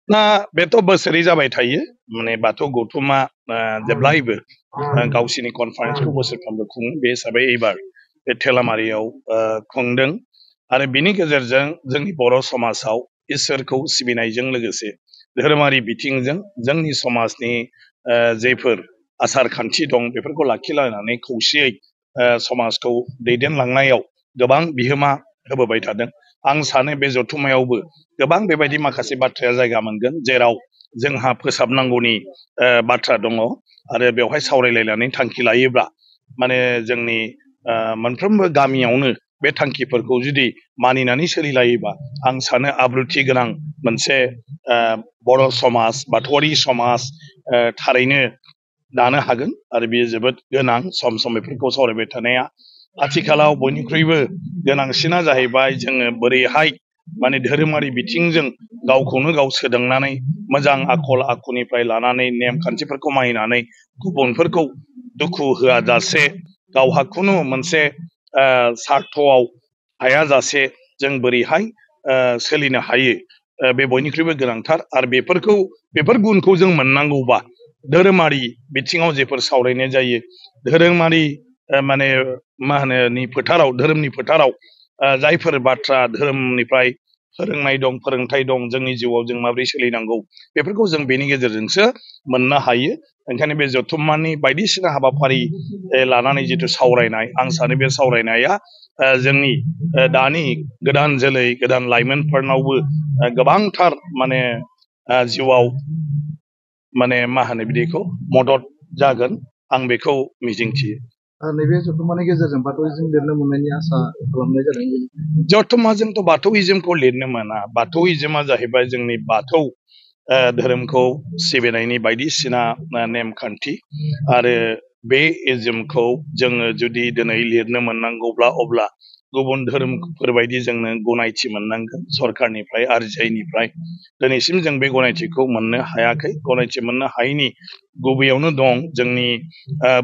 ना बेथ' बोसोरै जाबाय थायो माने बाथौ गौथुमा जेब्लायबो गावसिनि कनफारेन्सखौ बोसोरफ्रोमबो खुङो बे हिसाबै एबार बे थेलामारियाव खुंदों आरो बिनि गेजेरजों जोंनि बर' समाजाव इसोरखौ सिबिनायजों लोगोसे धोरोमारि बिथिंजों जोंनि समाजनि जेफोर आसार खान्थि दं बेफोरखौ लाखिलायनानै खौसेयै समाजखौ दैदेनलांनायाव गोबां बिहोमा होबोबाय थादों। आं सानो बे जथुम्मायावबो गोबां बेबायदि माखासे बाथ्राया जायगा मोनगोन जेराव जोंहा फोसाबनांगौनि बाथ्रा दङ आरो बेवहाय सावरायलायनानै थांखि लायोब्ला माने जोंनि मोनफ्रोमबो गामियावनो बे थांखिफोरखौ जुदि मानिनानै सोलिलायोबा आं सानो आब्रुथि गोनां मोनसे बर' समाज बाथौआरि समाज थारैनो दानो हागोन आरो बेयो जोबोद गोनां सम बेफोरखौ सावरायबाय थानाया आथिखालाव बयनिख्रुइबो गोनांसिना जाहैबाय जोङो बोरैहाय माने धोरोमारि बिथिंजों गावखौनो गाव सोदांनानै मोजां आखल आखुनिफ्राय लानानै नेमखान्थिफोरखौ मानिनानै गुबुनफोरखौ दुखु होआजासे गावहा खुनु मोनसे सार्थआव हायाजासे जों बोरैहाय सोलिनो हायो बे बयनिख्रुइबो गोनांथार आरो बेफोर गुनखौ जों मोननांगौबा धोरोमारि बिथिङाव जेफोर सावरायनाय जायो धोरोमारि माने मा होनो फोथाराव धोरोमनि फोथाराव जायफोर बाथ्रा धोरोमनिफ्राय फोरोंनाय दं फोरोंथाय दं जोंनि जिउआव जों माबोरै सोलिनांगौ बेफोरखौ जों बेनि गेजेरजोंसो मोननो हायो। ओंखायनो बे जथुम्मानि बायदिसिना हाबाफारि लानानै जिथु सावरायनाय आं सानो बे सावरायनाया जोंनि दानि गोदान जोलै गोदान लाइमोनफोरनावबो गोबांथार माने जिउआव माने मा होनो बिदिखौ मदद जागोन आं बेखौ मिजिंथियो। नैबे जथुम्मानि गेजेरजों बाथौइज्म लिरनो मोननायनि आसा खालामनाय जादों। जथुम्माजोंथ' बाथौइज्मखौ लिरनो मोना। बाथौइज्मा जाहैबाय जोंनि बाथौ धोरोमखौ सिबिनायनि बायदिसिना नेमखान्थि आरो बे इज्मखौ जोङो जुदि दिनै लिरनो मोननांगौब्ला अब्ला गुबुन धोरोमफोरबायदि जोंनो गनायथि मोननांगोन सरखारनिफ्राय आरजिआइनिफ्राय दिनैसिम जों बे गनायथिखौ मोननो हायाखै। गनायथि मोननो हायैनि गुबैयावनो दं जोंनि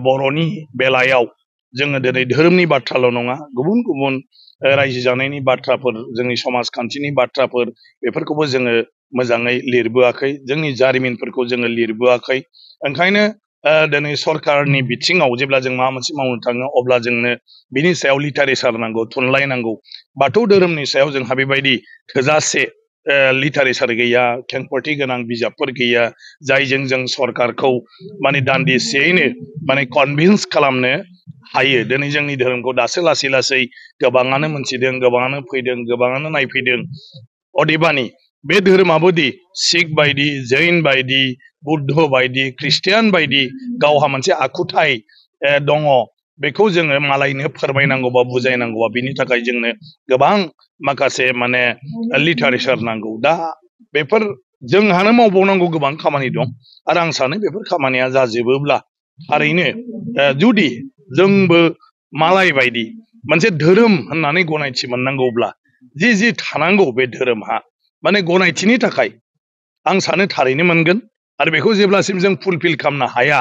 बर'नि बेलायाव जोङो दिनै धोरोमनि बाथ्राल' नङा गुबुन गुबुन रायजो जानायनि बाथ्राफोर जोंनि समाजखान्थिनि बाथ्राफोर बेफोरखौबो जोङो मोजाङै लिरबोआखै जोंनि जारिमिनफोरखौ जोङो लिरबोआखै। ओंखायनो दिनै सरकारनि बिथिङाव जेब्ला जों माबा मोनसे मावनो थाङो अब्ला जोंनो बिनि सायाव लिटारेचार नांगौ थुनलाइ नांगौ। बाथौ धोरोमनि सायाव जोंहा बेबायदि थोजासे लिटारेचार गैया खेंफोरथि गोनां बिजाबफोर गैया जायजों जों सरकारखौ माने दान्दिसेयैनो माने कनभिन्स खालामनो हायो। दिनै जोंनि धोरोमखौ दासो लासै लासै गोबाङानो मोनथिदों गोबाङानो फैदों गोबाङानो नायफैदों अदेबानि बे धोरोमाबोदि सिख बायदि जैन बायदि बुद्ध बायदि ख्रिस्टियान बायदि गावहा मोनसे आखुथाय दङ बेखौ जोङो मालायनो फोरमायनांगौबा बुजायनांगौबा बिनि थाखाय जोंनो गोबां माखासे माने लिटारेचार नांगौ। दा बेफोर जोंहानो मावबावनांगौ गोबां खामानि दं आरो आं सानो बेफोर खामानिया जाजोबोब्ला थारैनो जुदि जोंबो मालाय बायदि मोनसे धोरोम होननानै गनायथि मोननांगौब्ला जि थानांगौ बे धोरोमहा माने गनायथिनि थाखाय आं सानो थारैनो मोनगोन आरो बेखौ जेब्लासिम जों फुलफिल खालामनो हाया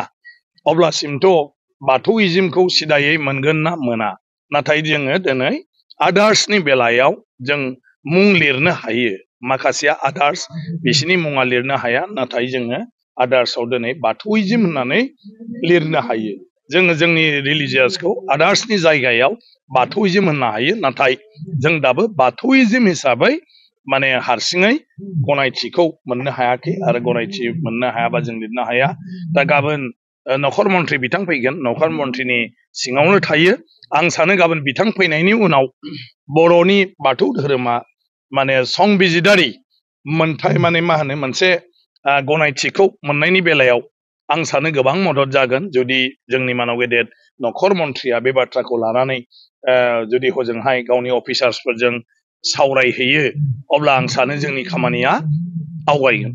अब्लासिमथ' बाथौइज्मखौ सिदायै मोनगोन ना मोना। नाथाय जोङो दिनै आदार्सनि बेलायाव जों मुं लिरनो हायो माखासेया आदार्स बिसिनि मुङा लिरनो हाया नाथाय जोङो आदार्सआव दिनै बाथौइज्म होननानै लिरनो हायो। जोङो जोंनि रिलिजियासखौ आदार्सनि जायगायाव बाथौइज्म होननो हायो नाथाय जों दाबो बाथौइज्म हिसाबै माने हारसिङै गनायथिखौ मोननो हायाखै आरो गनायथि मोननो हायाबा जों लिरनो हाया। दा गाबोन नखर मन्थ्रि बिथां फैगोन नखर मन्थ्रिनि सिङावनो थायो। आं सानो गाबोन बिथां फैनायनि उनाव बर'नि बाथौ धोरोमा माने संबिजिदारि मोनथाय माने मा होनो मोनसे गनायथिखौ मोननायनि बेलायाव आं सानो गोबां मदद जागोन जुदि जोंनि मानव गेदेर नखर मन्थ्रिया बे बाथ्राखौ लानानै जुदि हजोंहाय गावनि अफिसार्सफोरजों सावरायहैयो अब्ला आं सानो जोंनि खामानिया आवगायगोन।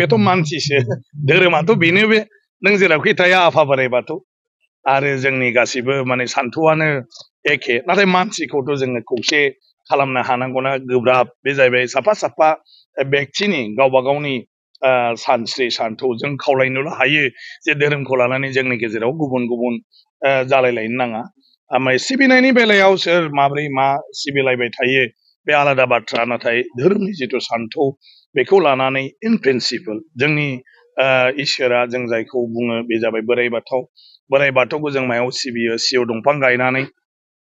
बेथ' मानसिसो धोरोमाथ' बेनो बे नों जेरावखि थाया आफा बोराइ बाथौ आरो जोंनि गासिबो माने सान्थौआनो एखे नाथाय मानसिखौथ' जोङो खौसे खालामनो हानांगौना गोब्राब। बे जाहैबाय साफा साफा व्यक्तिनि गावबा गावनि सानस्रि सान्थौजों खावलायनोल' हायो जे धोरोमखौ लानानै जोंनि गेजेराव गुबुन गुबुन जालायलायनो नाङा। ओमफ्राय सिबिनायनि बेलायाव सोर माबोरै मा सिबिलायबाय थायो बे आलादा बाथ्रा नाथाय धोरोमनि जिथु सान्थौ बेखौ लानानै इन प्रिन्सिपल जोंनि इसोरा जों जायखौ बुङो बे जाबाय बोराइ बाथौ। बोराइ बाथौखौ जों मायाव सिबियो? सिजौ दंफां गायनानै,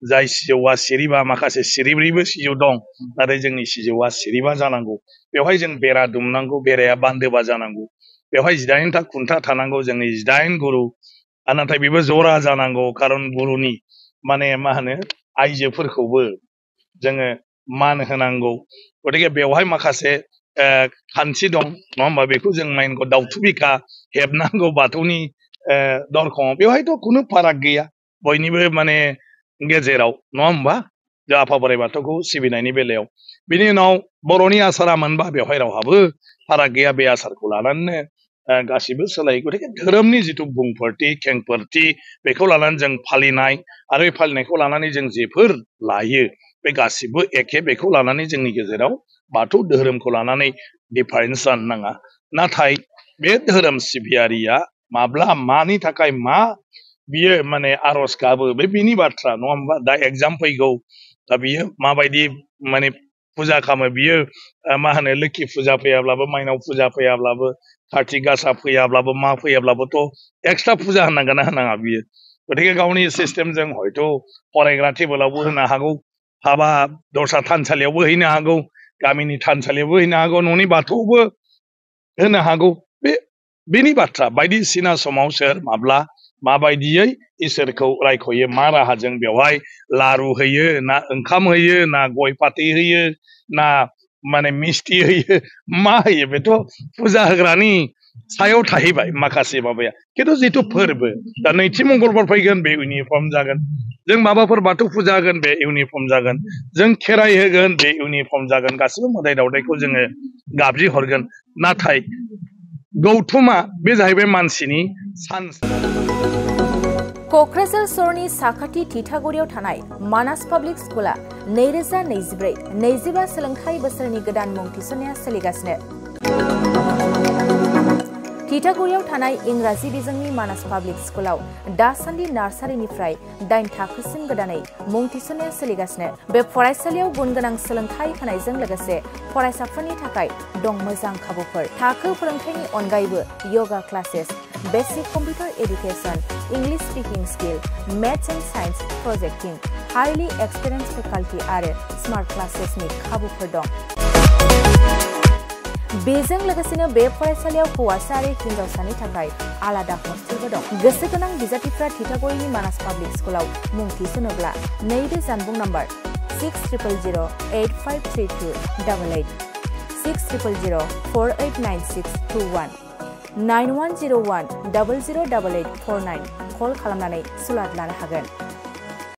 जाय सिजौआ सिरिबा, माखासे सिरिब्रैबो सिजौ दं, नाथाय जोंनि सिजौआ सिरिबा जानांगौ। बेवहाय जों बेरा दुमनांगौ, बेराया बान्दोबा जानांगौ। बेवहाय 18टा खुन्था थानांगौ, जोंनि 18 गुरु। नाथाय बेबो जरा जानांगौ, खारन गुरुनि माने मा होनो आइजोफोरखौबो जोङो मान होनांगौ। गतिके बेवहाय माखासे खान्थि दं, नङा होमबा? बेखौ जों नायनांगौ। दाउथु बिखा हेबनांगौ बाथौनि दरखङाव। बेवहायथ' खुनु फाराग गैया, बयनिबो माने गेजेराव, नङा होमबा? जों आफा बोराइ बाथौखौ सिबिनायनि बेलायाव। बिनि उनाव बर'नि आसारा मोनबा, बेवहाय रावहाबो फाराग गैया। बे आसारखौ लानानैनो गासिबो सोलायो। गतिके धोरोमनि जिथु बुंफोरथि, खेंफोरथि, बेखौ लानानै जों फालिनाय, आरो बे फालिनायखौ लानानै जों जेफोर लायो, बे गासिबो एखे। बेखौ लानानै जोंनि गेजेराव बाथौ धोरोमखौ लानानै डिफारेन्स जानो नाङा। नाथाय बे धोरोम सिबियारिया माब्ला मानि थाखाय मा बियो माने आर'ज गाबो, बे बिनि बाथ्रा, नङा होमबा? दा एग्जाम फैगौ, दा बियो माबायदि माने फुजा खालामो? बियो मा होनो, लोखि फुजा फैयाब्लाबो, माइनाव फुजा फैयाब्लाबो, कार्तिक गासा फैयाब्लाबो, मा फैयाब्लाबोथ' एक्सट्रा फुजा होनांगोन ना होनाङा बियो? गतिके गावनि सिस्टेमजों हयथ' फरायग्रा टेबोलावबो होनो हागौ, हाबा दस्रा थानसालियावबो हैनो हागौ, गामिनि थानसालियावबो हैनो हागौ, न'नि बाथौआवबो होनो हागौ। बेनि बाथ्रा। बायदिसिना समाव सोर माब्ला माबायदियै इसोरखौ रायख'यो, मा राहाजों बेवहाय लारु होयो, ना ओंखाम होयो, ना गय फाथै होयो, ना माने मिस्टि होयो, मा होयो? बेथ' फुजा होग्रानि सायाव थाहैबाय माखासे माबाया। खिन्थु जिथु फोरबो, दा नैथि मंगलबार फैगोन, बे इउनिफर्म जागोन। जों माबाफोर बाथौ फुजा होगोन, बे इउनिफर्म जागोन। जों खेराइ होगोन, बे इउनिफर्म जागोन। गासिबो मोदाय दावदायखौ जोङो गाबज्रि हरगोन। नाथाय गौथुमा बे जाहैबाय मानसिनि क'क्राझार सहरनि साखाथि थिथागुरियाव थानाय मानास पाब्लिक स्कुला 2024-25 सोलोंथाइ बोसोरनि गोदान मुं थिसननाया सोलिगासिनो। थिथागुरियाव थानाय इंराजि बिजोंनि मानास पाब्लिक स्कुलाव दासान्दि नार्सारिनिफ्राय 8 थाखोसिम गोदानै मुं थिसननाया सोलिगासिनो। बे फरायसालियाव गुन गोनां सोलोंथाइ होनायजों लोगोसे फरायसाफोरनि थाखाय दं मोजां खाबुफोर। थाखो फोरोंथायनि अनगायैबो yoga classes, basic computer education, English speaking skill, maths and science projecting, highly experience faculty आरो स्मार्ट क्लासेसनि खाबुफोर दं। बेजों लोगोसेनो बे फरायसालियाव हौवासा आरो हिन्जावसानि थाखाय आलादा हस्टेलबो दं। गोसो गोनां बिजाथिफ्रा थिथागुरिनि मानास पाब्लिक स्कुलाव मुं थिसनोब्ला नैबे जानबुं नम्बर 6000853288 6000489621 9101008849 कल खालामनानै सुलाद लानो हागोन।